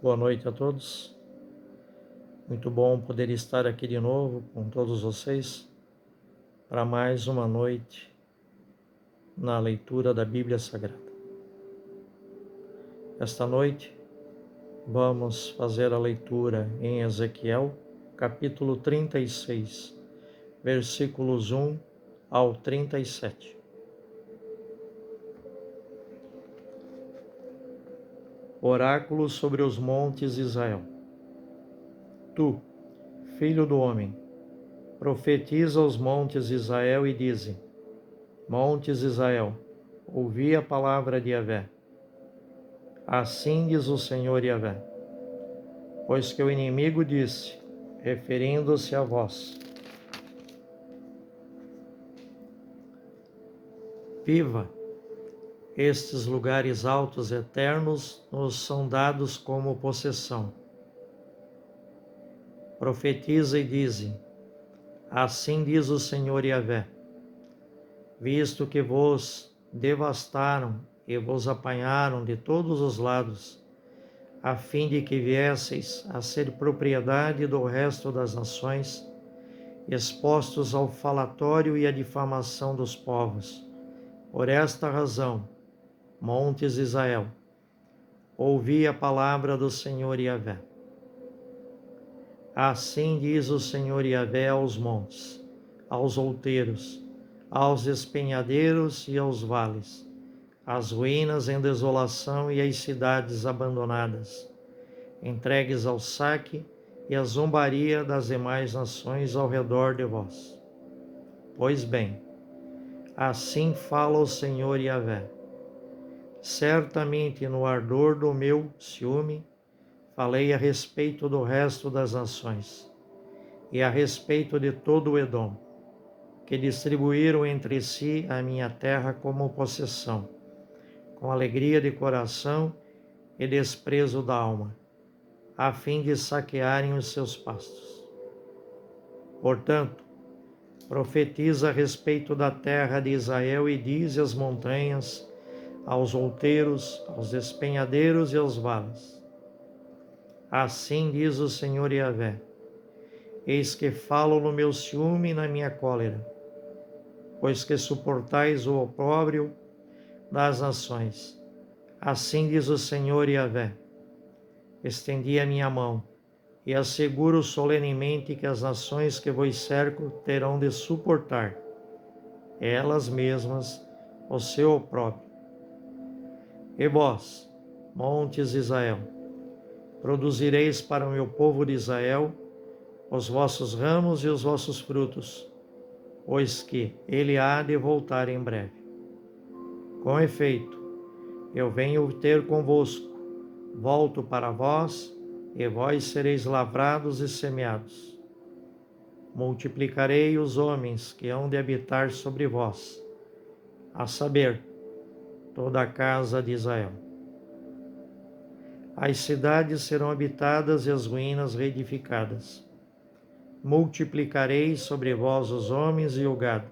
Boa noite a todos. Muito bom poder estar aqui de novo com todos vocês para mais uma noite na leitura da Bíblia Sagrada. Esta noite vamos fazer a leitura em Ezequiel, capítulo 36, versículos 1 ao 37. Oráculo sobre os montes de Israel. Tu, filho do homem, profetiza aos montes de Israel e dize: Montes de Israel, ouvi a palavra de Yahvé. Assim diz o Senhor Yahvé: pois que o inimigo disse, referindo-se a vós: Viva! Estes lugares altos eternos nos são dados como possessão. Profetiza e dize: assim diz o Senhor Yahvé: visto que vos devastaram e vos apanharam de todos os lados, a fim de que viesseis a ser propriedade do resto das nações, expostos ao falatório e à difamação dos povos. Por esta razão, montes de Israel, ouvi a palavra do Senhor Yahvé. Assim diz o Senhor Yahvé aos montes, aos outeiros, aos despenhadeiros e aos vales, às ruínas em desolação e às cidades abandonadas, entregues ao saque e à zombaria das demais nações ao redor de vós. Pois bem, assim fala o Senhor Yahvé: certamente no ardor do meu ciúme, falei a respeito do resto das nações, e a respeito de todo o Edom, que distribuíram entre si a minha terra como possessão, com alegria de coração e desprezo da alma, a fim de saquearem os seus pastos. Portanto, profetiza a respeito da terra de Israel e diz às montanhas, aos outeiros, aos despenhadeiros e aos vales: assim diz o Senhor Yahvé: eis que falo no meu ciúme e na minha cólera, pois que suportais o opróbrio das nações. Assim diz o Senhor Yahvé: estendi a minha mão e asseguro solenemente que as nações que vos cercam terão de suportar, elas mesmas, o seu opróbrio. E vós, montes de Israel, produzireis para o meu povo de Israel os vossos ramos e os vossos frutos, pois que ele há de voltar em breve. Com efeito, eu venho ter convosco, volto para vós, e vós sereis lavrados e semeados. Multiplicarei os homens que hão de habitar sobre vós, a saber, toda a casa de Israel. As cidades serão habitadas e as ruínas reedificadas. Multiplicarei sobre vós os homens e o gado.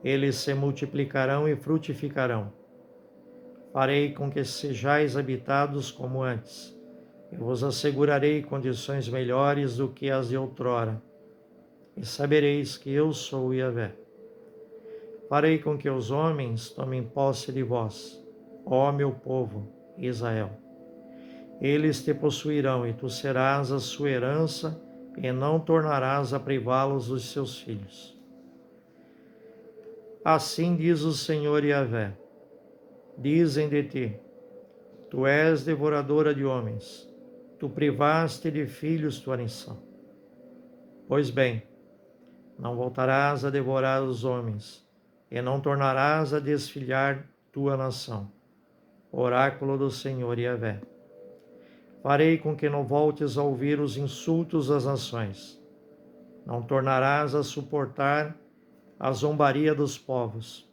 Eles se multiplicarão e frutificarão. Farei com que sejais habitados como antes. Eu vos assegurarei condições melhores do que as de outrora. E sabereis que eu sou Yahvé. Farei com que os homens tomem posse de vós, ó meu povo, Israel. Eles te possuirão e tu serás a sua herança, e não tornarás a privá-los dos seus filhos. Assim diz o Senhor Yahvé: dizem de ti: tu és devoradora de homens, tu privaste de filhos tua nação. Pois bem, não voltarás a devorar os homens, e não tornarás a desfilhar tua nação. Oráculo do Senhor Yahvé. Farei com que não voltes a ouvir os insultos das nações. Não tornarás a suportar a zombaria dos povos.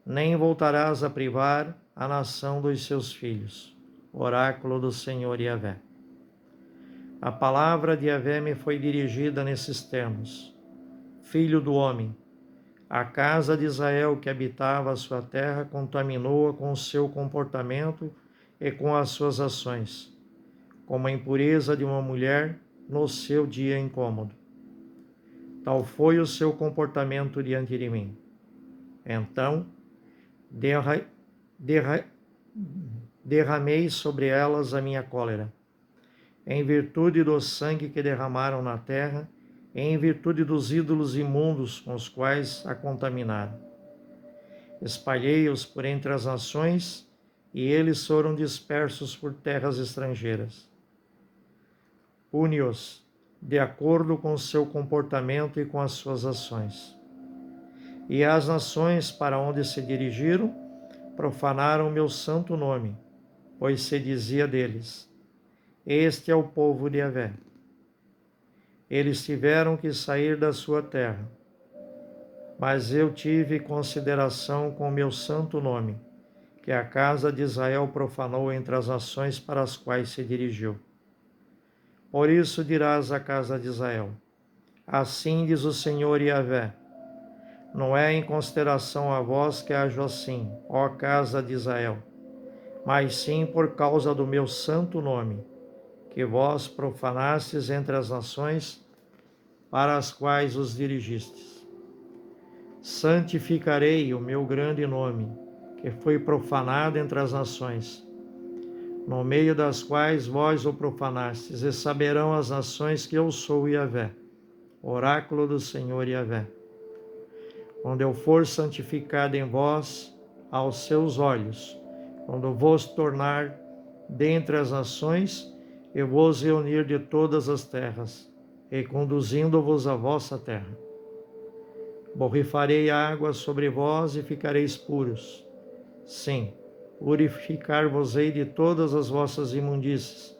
Nem voltarás a privar a nação dos seus filhos. Oráculo do Senhor Yahvé. A palavra de Yahvé me foi dirigida nesses termos: Filho do homem, a casa de Israel que habitava a sua terra contaminou-a com o seu comportamento e com as suas ações. como a impureza de uma mulher no seu dia incômodo. Tal foi o seu comportamento diante de mim. Então, derramei sobre elas a minha cólera, em virtude do sangue que derramaram na terra, e em virtude dos ídolos imundos com os quais a contaminaram. Espalhei-os por entre as nações, e eles foram dispersos por terras estrangeiras. Pune-os de acordo com o seu comportamento e com as suas ações. E as nações para onde se dirigiram profanaram o meu santo nome, pois se dizia deles: este é o povo de Yahvé. Eles tiveram que sair da sua terra, mas eu tive consideração com o meu santo nome, que a casa de Israel profanou entre as nações para as quais se dirigiu. Por isso dirás à casa de Israel: assim diz o Senhor Yahvé: não é em consideração a vós que ajo assim, ó casa de Israel, mas sim por causa do meu santo nome, que vós profanastes entre as nações para as quais os dirigistes. Santificarei o meu grande nome, que foi profanado entre as nações, no meio das quais vós o profanastes, e saberão as nações que eu sou Yahvé, oráculo do Senhor Yahvé. Quando eu for santificado em vós aos seus olhos, quando vos tornar dentre as nações, eu vos reunir de todas as terras, e conduzindo-vos à vossa terra. Borrifarei água sobre vós e ficareis puros. Sim, purificar-vos-ei de todas as vossas imundícies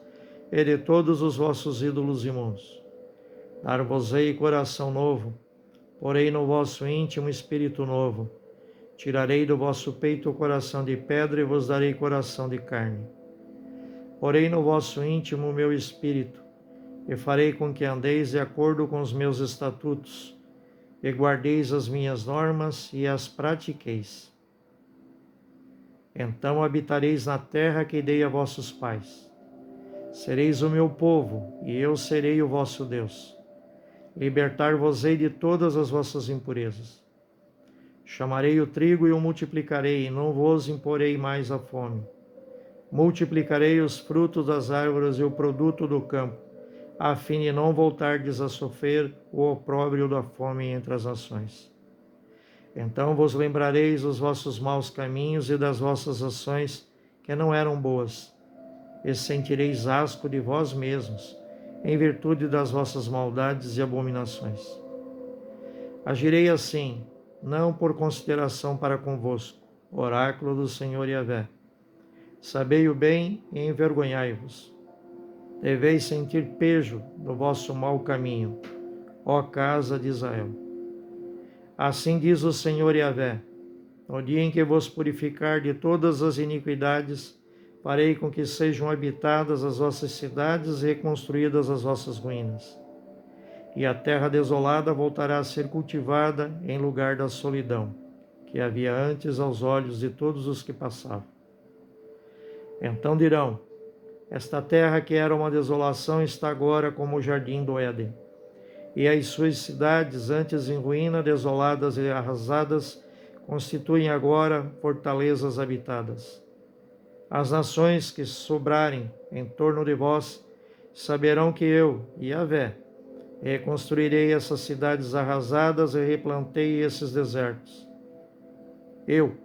e de todos os vossos ídolos imundos. Dar-vos-ei coração novo, porei no vosso íntimo espírito novo. Tirarei do vosso peito o coração de pedra e vos darei coração de carne. Porei no vosso íntimo o meu espírito, e farei com que andeis de acordo com os meus estatutos, e guardeis as minhas normas e as pratiqueis. Então habitareis na terra que dei a vossos pais. Sereis o meu povo, e eu serei o vosso Deus. Libertar-vos-ei de todas as vossas impurezas. Chamarei o trigo e o multiplicarei, e não vos imporei mais a fome. Multiplicarei os frutos das árvores e o produto do campo, a fim de não voltardes a sofrer o opróbrio da fome entre as nações. Então vos lembrareis dos vossos maus caminhos e das vossas ações que não eram boas, e sentireis asco de vós mesmos, em virtude das vossas maldades e abominações. Agirei assim, não por consideração para convosco, oráculo do Senhor Yahvé. Sabei o bem e envergonhai-vos. Deveis sentir pejo do vosso mau caminho, ó casa de Israel. Assim diz o Senhor Yahvé: no dia em que vos purificar de todas as iniquidades, farei com que sejam habitadas as vossas cidades e reconstruídas as vossas ruínas. E a terra desolada voltará a ser cultivada em lugar da solidão, que havia antes aos olhos de todos os que passavam. Então dirão: esta terra que era uma desolação está agora como o jardim do Éden. E as suas cidades, antes em ruína, desoladas e arrasadas, constituem agora fortalezas habitadas. As nações que sobrarem em torno de vós saberão que eu, Yahvé, reconstruirei essas cidades arrasadas e replantei esses desertos. Eu,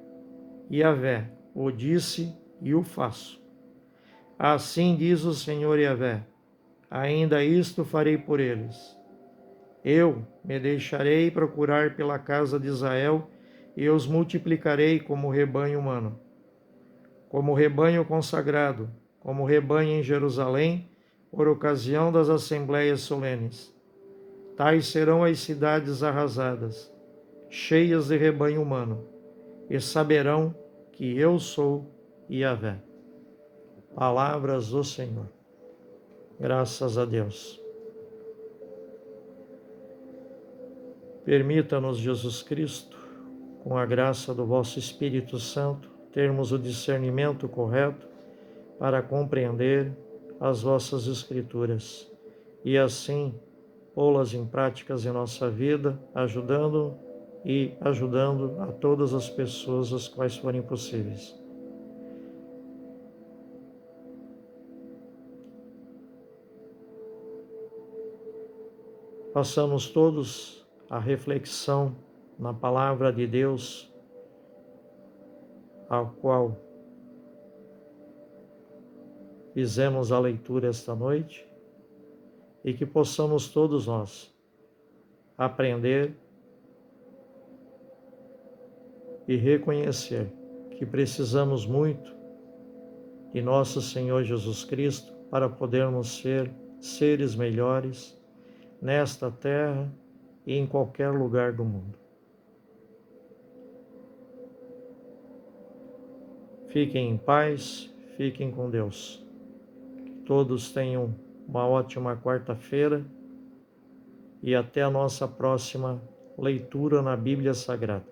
Yahvé, o disse e o faço. Assim diz o Senhor Yahvé: ainda isto farei por eles. Eu me deixarei procurar pela casa de Israel e os multiplicarei como rebanho humano, como rebanho consagrado, como rebanho em Jerusalém, por ocasião das assembleias solenes. Tais serão as cidades arrasadas, cheias de rebanho humano, e saberão que eu sou Yahvé. Palavras do Senhor. Graças a Deus. Permita-nos, Jesus Cristo, com a graça do vosso Espírito Santo, termos o discernimento correto para compreender as vossas Escrituras e assim pô-las em práticas em nossa vida, ajudando a todas as pessoas as quais forem possíveis. Façamos todos a reflexão na palavra de Deus, ao qual fizemos a leitura esta noite, e que possamos todos nós aprender e reconhecer que precisamos muito de nosso Senhor Jesus Cristo para podermos ser seres melhores nesta terra e em qualquer lugar do mundo. Fiquem em paz, fiquem com Deus. Todos tenham uma ótima quarta-feira e até a nossa próxima leitura na Bíblia Sagrada.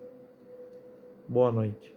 Boa noite.